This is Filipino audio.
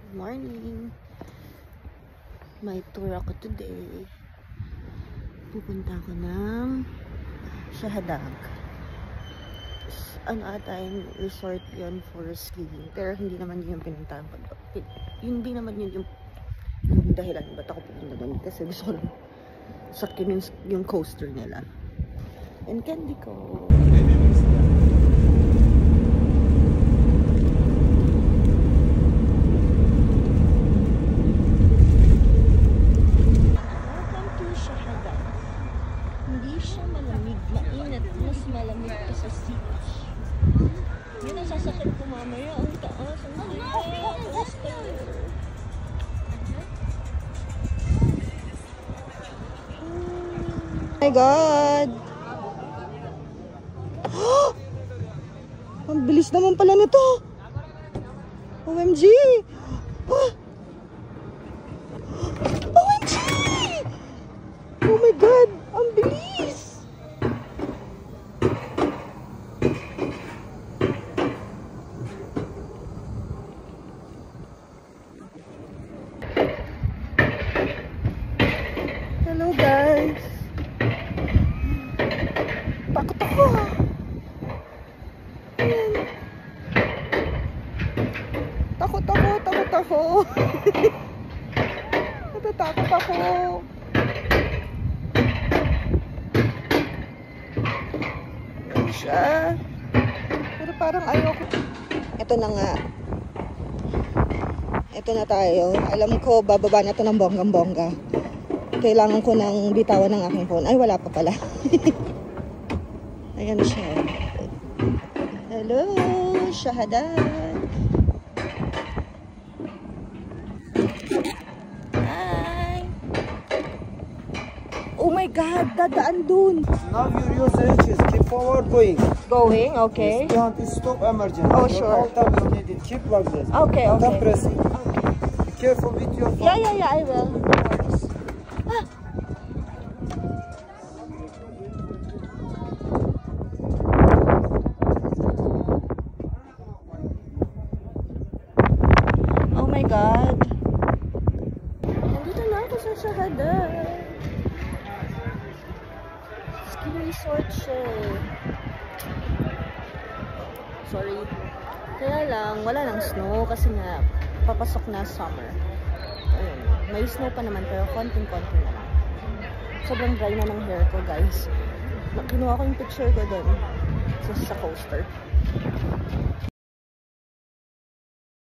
Good morning. May tour ako today. Pupunta ako ng Shahadag. Ano ata yung resort yun for skiing. Pero hindi naman yun yung pinuntahan ko. Hindi naman yun yung dahilan ba't ako pupunta doon. Kasi gusto ko lang sakyan yung coaster nila. And candy ko. Mas malamig pa sa beach. Yun ang sasakit ko mamaya. Ang taas. Ang taas. Oh my God! Ang bilis naman pala nito. OMG! OMG! Oh my God! Ang bilis! Hello guys! Takot ako! Ayan. Takot ako! Takot ako! Natatakot ako! Ayan siya! Pero parang ayoko. Ito na nga. Ito na tayo. Alam ko, bababa na ito ng bonggang-bongga. Kailangan ko nang bitawan ng aking phone. Ay, wala pa pala. Ayan siya. Hello, Shahadag. Hi. Oh my God, dadaan dun. Now your usage is keep forward going. Going, okay. Don't stop emergency. Oh, sure. All time you need it. Keep like this. Okay, okay. Stop pressing. Okay. Be careful with your phone. Yeah, I will. Ah. Oh my God. Nandito na ako sa Shahadag. Ski resort siya. Sorry. Kaya lang, wala nang snow kasi nga papasok na summer. Ayun. May snow pa naman pero konting-konti na lang. Sobrang dry na ng hair ko guys. Kinuha ko yung picture ko doon sa coaster.